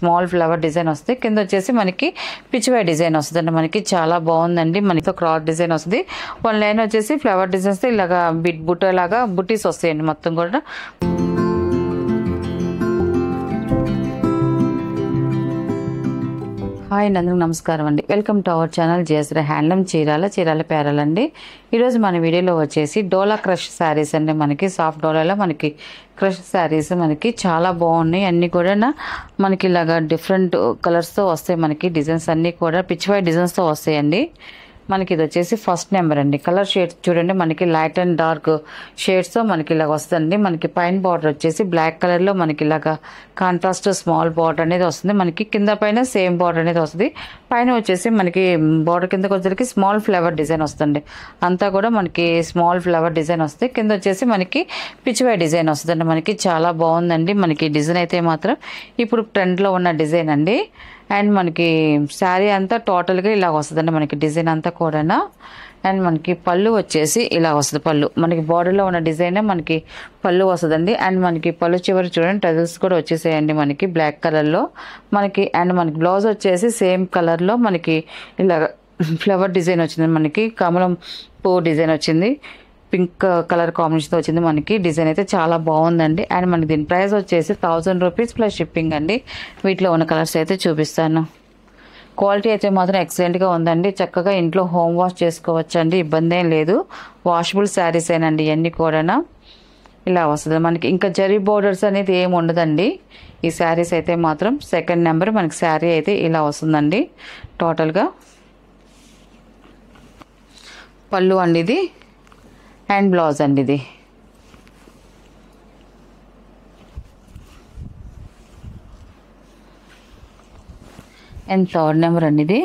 Small flower design వస్తుంది. కింద వచ్చేసి మనకి పిచ్చివై డిజైన్ వస్తుంది. మనకి చాలా బాగుందండి. మనకి క్రాస్ డిజైన్ వస్తుంది. వన్ లైన్ వచ్చేసి ఫ్లవర్ డిజైన్స్ ఇలాగా బిట్ బుట్ట లాగా బుట్టీస్ వస్తాయండి మొత్తం కూడా. హాయ్ అందరికి నమస్కారం అండి. Welcome to our channel Jayasri handloom Chirala పేరాలండి. ఈరోజు మన వీడియోలో వచ్చేసి డోలా క్రష్ శారీస్ అండి. మనకి సాఫ్ట్ డోలాలో మనకి క్రష్ శారీస్ మనకి చాలా బాగున్నాయి. అన్నీ కూడా మనకి ఇలాగా డిఫరెంట్ కలర్స్తో వస్తాయి. మనకి డిజైన్స్ అన్నీ కూడా పిచ్చివై డిజైన్స్తో వస్తాయండి. మనకి ఇది వచ్చేసి ఫస్ట్ నెంబర్ అండి. కలర్ షేడ్స్ చూడండి, మనకి లైట్ అండ్ డార్క్ షేడ్స్తో మనకి ఇలాగ వస్తుంది. మనకి పైన బార్డర్ వచ్చేసి బ్లాక్ కలర్లో మనకి ఇలాగా కాంట్రాస్ట్ స్మాల్ బార్డర్ అనేది వస్తుంది. మనకి కింద పైన సేమ్ బార్డర్ అనేది వస్తుంది. పైన వచ్చేసి మనకి బార్డర్ కిందకి వచ్చేసరికి స్మాల్ ఫ్లవర్ డిజైన్ వస్తుంది. అంతా కూడా మనకి స్మాల్ ఫ్లవర్ డిజైన్ వస్తుంది. కింద వచ్చేసి మనకి పిచ్చివై డిజైన్ వస్తుంది. మనకి చాలా బాగుందండి. మనకి డిజైన్ అయితే మాత్రం ఇప్పుడు ట్రెండ్లో ఉన్న డిజైన్ అండి. అండ్ మనకి శారీ అంతా టోటల్గా ఇలా వస్తుందండి. మనకి డిజైన్ అంతా కూడా. అండ్ మనకి పళ్ళు వచ్చేసి ఇలా వస్తుంది. పళ్ళు మనకి బార్డర్లో ఉన్న డిజైన్ మనకి పళ్ళు వస్తుందండి. అండ్ మనకి పళ్ళు చివరి చూడండి టజల్స్ కూడా వచ్చేసాయండి మనకి బ్లాక్ కలర్లో మనకి. అండ్ మనకి బ్లౌజ్ వచ్చేసి సేమ్ కలర్లో మనకి ఇలా ఫ్లవర్ డిజైన్ వచ్చింది. మనకి కమలం పువ్వు డిజైన్ వచ్చింది. పింక్ కలర్ కాంబినేషన్తో వచ్చింది. మనకి డిజైన్ అయితే చాలా బాగుందండి. అండ్ మనకి దీని ప్రైస్ వచ్చేసి 1000 రూపీస్ ప్లస్ షిప్పింగ్ అండి. వీటిలో ఉన్న కలర్స్ అయితే చూపిస్తాను. క్వాలిటీ అయితే మాత్రం ఎక్సలెంట్గా ఉందండి. చక్కగా ఇంట్లో హోమ్ వాష్ చేసుకోవచ్చండి, ఇబ్బంది ఏం లేదు. వాషబుల్ శారీస్ ఏనండి ఇవన్నీ కూడా. ఇలా వస్తుంది మనకి. ఇంకా జరీ బోర్డర్స్ అనేది ఏమి ఉండదండి ఈ శారీస్ అయితే మాత్రం. సెకండ్ నెంబర్ మనకి శారీ అయితే ఇలా వస్తుందండి టోటల్గా. పళ్ళు అండి ఇది. అండ్ బ్లౌజ్ అండి ఇది. అండ్ థర్డ్ నెంబర్ అండి ఇది.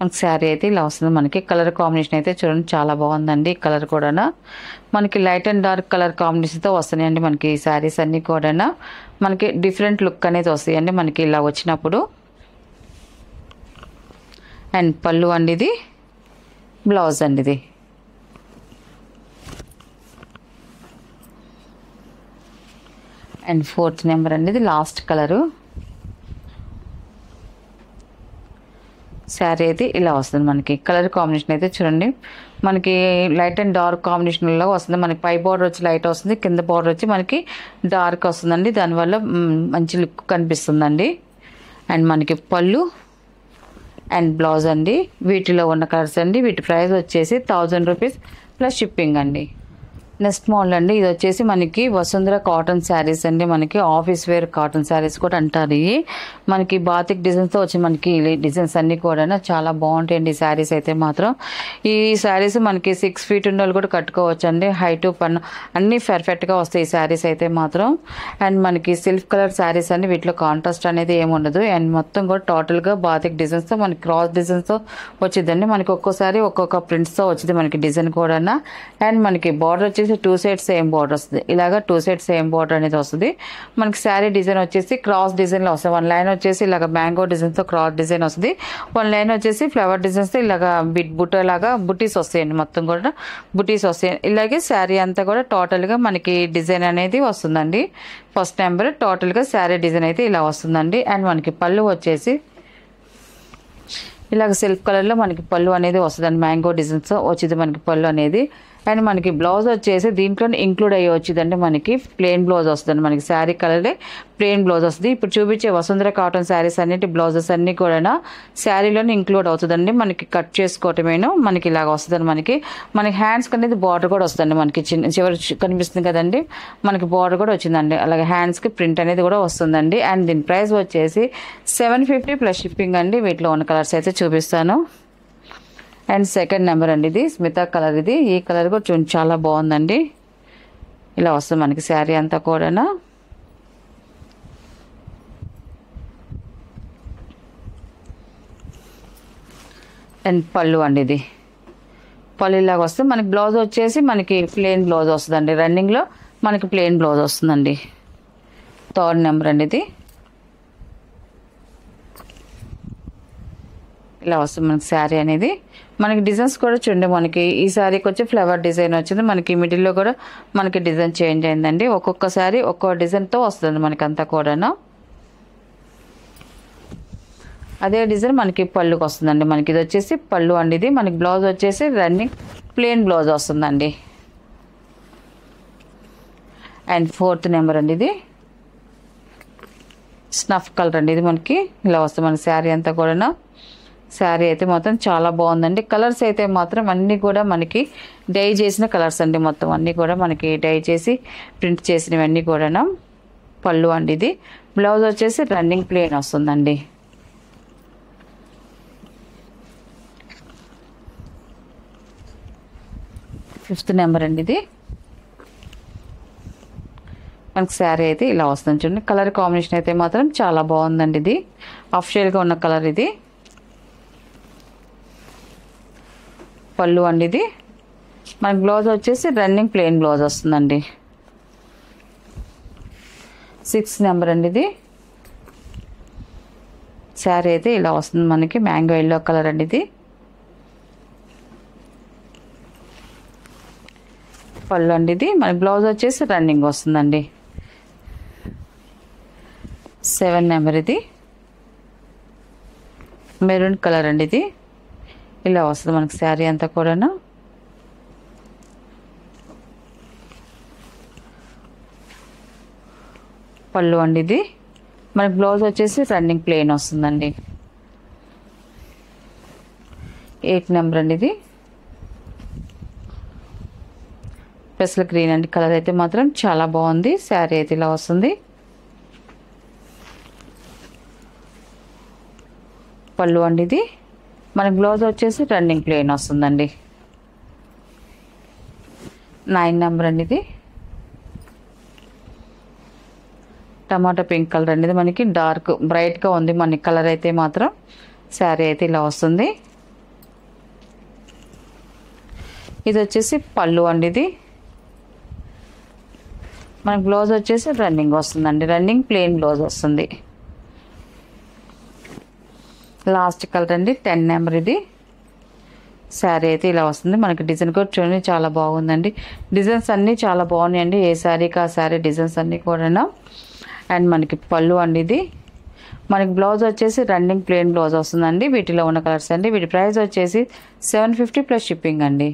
మనకి శారీ అయితే ఇలా వస్తుంది. మనకి కలర్ కాంబినేషన్ అయితే చూడండి చాలా బాగుందండి. కలర్ కూడా మనకి లైట్ అండ్ డార్క్ కలర్ కాంబినేషన్తో వస్తున్నాయండి మనకి ఈ శారీస్ అన్నీ కూడా. మనకి డిఫరెంట్ లుక్ అనేది వస్తాయండి మనకి ఇలా వచ్చినప్పుడు. అండ్ పళ్ళు అండి ఇది. బ్లౌజ్ అండి ఇది. అండ్ ఫోర్త్ నెంబర్ అండి ఇది. Last colour. శారీ అయితే ఇలా వస్తుంది మనకి. కలర్ కాంబినేషన్ అయితే చూడండి మనకి లైట్ అండ్ డార్క్ కాంబినేషన్లో వస్తుంది. మనకి పై బార్డర్ వచ్చి లైట్ వస్తుంది, కింద బార్డర్ వచ్చి మనకి డార్క్ వస్తుందండి. దానివల్ల మంచి లుక్ కనిపిస్తుందండి. అండ్ మనకి పళ్ళు అండ్ బ్లౌజ్ అండి. వీటిలో ఉన్న కలర్స్ అండి. వీటి ప్రైస్ వచ్చేసి 1000 రూపీస్ ప్లస్ షిప్పింగ్ అండి. నెక్స్ట్ మోడల్ అండి. ఇది వచ్చేసి మనకి వసుంధర కాటన్ శారీస్ అండి. మనకి ఆఫీస్ వేర్ కాటన్ శారీస్ కూడా అంటారు. ఇవి మనకి బాతిక్ డిజైన్స్తో వచ్చి మనకి డిజైన్స్ అన్నీ కూడా చాలా బాగుంటాయండి ఈ శారీస్ అయితే మాత్రం. ఈ శారీస్ మనకి 6 ఫీట్ ఉన్న వాళ్ళు కూడా కట్టుకోవచ్చు అండి. హైట్ పన్ను అన్నీ పర్ఫెక్ట్గా వస్తాయి ఈ శారీస్ అయితే మాత్రం. అండ్ మనకి సిల్క్ కలర్ శారీస్ అండి. వీటిలో కాంట్రాస్ట్ అనేది ఏమి ఉండదు. అండ్ మొత్తం కూడా టోటల్గా బాతిక్ డిజైన్స్తో మనకి క్రాస్ డిజైన్స్తో వచ్చిందండి. మనకి ఒక్కోసారి ఒక్కొక్క ప్రింట్స్తో వచ్చింది మనకి డిజైన్ కూడా. అండ్ మనకి బార్డర్ వచ్చేసి 2 సైడ్స్ సేమ్ బార్డర్ వస్తుంది. ఇలాగా 2 సైడ్స్ సేమ్ బార్డర్ అనేది వస్తుంది. మనకి శారీ డిజైన్ వచ్చేసి క్రాస్ డిజైన్లో వస్తుంది. వన్ లైన్ వచ్చేసి ఇలాగ మ్యాంగో డిజైన్తో క్రాస్ డిజైన్ వస్తుంది. వన్ లైన్ వచ్చేసి ఫ్లవర్ డిజైన్స్తో ఇలాగా బిట్ బుట్ట లాగా బుటీస్ వస్తాయండి. మొత్తం కూడా బుటీస్ వస్తాయి. ఇలాగే శారీ అంతా కూడా టోటల్గా మనకి డిజైన్ అనేది వస్తుందండి. ఫస్ట్ నెంబర్ టోటల్గా శారీ డిజైన్ అయితే ఇలా వస్తుందండి. అండ్ మనకి పళ్ళు వచ్చేసి ఇలాగ సిల్క్ కలర్లో మనకి పళ్ళు అనేది వస్తుందండి. మ్యాంగో డిజైన్స్ వచ్చింది మనకి పళ్ళు అనేది. అండ్ మనకి బ్లౌజ్ వచ్చేసి దీంట్లో ఇంక్లూడ్ అయ్యి వచ్చిందండి. మనకి ప్లెయిన్ బ్లౌజ్ వస్తుంది. మనకి శారీ కలరే ప్లెయిన్ బ్లౌజ్ వస్తుంది. ఇప్పుడు చూపించే వసుంధర కాటన్ శారీస్ అన్నిటి బ్లౌజెస్ అన్నీ కూడా శారీలోనే ఇంక్లూడ్ అవుతుందండి. మనకి కట్ చేసుకోవటమేను మనకి ఇలాగ వస్తుంది. మనకి హ్యాండ్స్కి అనేది బార్డర్ కూడా వస్తుంది. మనకి చివరి కనిపిస్తుంది కదండి, మనకి బార్డర్ కూడా వచ్చిందండి. అలాగే హ్యాండ్స్కి ప్రింట్ అనేది కూడా వస్తుందండి. అండ్ దీని ప్రైస్ వచ్చేసి 750 ప్లస్ షిప్పింగ్ అండి. వీటిలో ఉన్న కలర్స్ అయితే చూపిస్తాను. అండ్ సెకండ్ నెంబర్ అండి ఇది. స్మితా కలర్ ఇది. ఈ కలర్ కూడా చాలా బాగుందండి. ఇలా వస్తుంది మనకి శారీ అంతా కూడా. అండ్ పళ్ళు అండి ఇది. పళ్ళు ఇలాగ వస్తుంది. మనకి బ్లౌజ్ వచ్చేసి మనకి ప్లెయిన్ బ్లౌజ్ వస్తుందండి. రన్నింగ్లో మనకి ప్లెయిన్ బ్లౌజ్ వస్తుందండి. థర్డ్ నెంబర్ అండి ఇది. ఇలా వస్తుంది మనకి శారీ అనేది. మనకి డిజైన్స్ కూడా చూడండి, మనకి ఈ శారీకి వచ్చి ఫ్లవర్ డిజైన్ వచ్చింది, మనకి మిడిల్లో కూడా మనకి డిజైన్ చేంజ్ అయిందండి. ఒక్కొక్క శారీ ఒక్కో డిజైన్తో వస్తుంది మనకి అంతా కూడాను. అదే డిజైన్ మనకి పళ్ళుకి వస్తుందండి. మనకి ఇది వచ్చేసి పళ్ళు అండి. ఇది మనకి బ్లౌజ్ వచ్చేసి రన్నింగ్ ప్లెయిన్ బ్లౌజ్ వస్తుందండి. అండ్ 4th నెంబర్ అండి. ఇది స్నఫ్ కలర్ అండి. ఇది మనకి ఇలా వస్తుంది మన శారీ అంతా కూడా. శారీ అయితే మాత్రం చాలా బాగుందండి. కలర్స్ అయితే మాత్రం అన్నీ కూడా మనకి డై చేసిన కలర్స్ అండి. మొత్తం అన్నీ కూడా మనకి డై చేసి ప్రింట్ చేసినవన్నీ కూడా. పళ్ళు అండి. ఇది బ్లౌజ్ వచ్చేసి రన్నింగ్ ప్లెయిన్ వస్తుందండి. ఫిఫ్త్ నెంబర్ అండి. ఇది మనకి శారీ అయితే ఇలా వస్తుంది చూడండి. కలర్ కాంబినేషన్ అయితే మాత్రం చాలా బాగుందండి. ఇది హాఫ్ షేడ్గా ఉన్న కలర్. ఇది పళ్ళు అండి. ఇది మనకి బ్లౌజ్ వచ్చేసి రన్నింగ్ ప్లెయిన్ బ్లౌజ్ వస్తుందండి. 6th నెంబర్ అండి. ఇది శారీ అయితే ఇలా వస్తుంది మనకి. మ్యాంగో ఎల్లో కలర్ అండి. ఇది పళ్ళు అండి. ఇది మనకి బ్లౌజ్ వచ్చేసి రన్నింగ్ వస్తుందండి. 7 నెంబర్. ఇది మెరూన్ కలర్ అండి. ఇది ఇలా వస్తుంది మనకి శారీ అంతా కూడా. పళ్ళు అండి. ఇది మనకి బ్లౌజ్ వచ్చేసి రన్నింగ్ ప్లెయిన్ వస్తుందండి. 8 నెంబర్ అండి. ఇది పెసల గ్రీన్ అండి. కలర్ అయితే మాత్రం చాలా బాగుంది. శారీ అయితే ఇలా వస్తుంది. పళ్ళు అండి. ఇది మనకి బ్లౌజ్ వచ్చేసి రన్నింగ్ ప్లెయిన్ వస్తుందండి. 9 నెంబర్ అండి. ఇది టమాటా పింక్ కలర్ అండి. ఇది మనకి డార్క్ బ్రైట్గా ఉంది మనకి కలర్ అయితే మాత్రం. శారీ అయితే ఇలా వస్తుంది. ఇది వచ్చేసి పళ్ళు అండి. ఇది మనకి బ్లౌజ్ వచ్చేసి రన్నింగ్ వస్తుందండి. రన్నింగ్ ప్లెయిన్ బ్లౌజ్ వస్తుంది. లాస్ట్ కలర్ అండి. 10 నెంబర్. ఇది శారీ అయితే ఇలా వస్తుంది మనకి. డిజైన్ కూడా చూడండి చాలా బాగుందండి. డిజైన్స్ అన్నీ చాలా బాగున్నాయండి. ఏ శారీకి ఆ శారీ డిజైన్స్ అన్నీ కూడా. అండ్ మనకి పళ్ళు అండి. ఇది మనకి బ్లౌజ్ వచ్చేసి రన్నింగ్ ప్లెయిన్ బ్లౌజ్ వస్తుందండి. వీటిలో ఉన్న కలర్స్ అండి. వీటి ప్రైస్ వచ్చేసి 750 ప్లస్ షిప్పింగ్ అండి.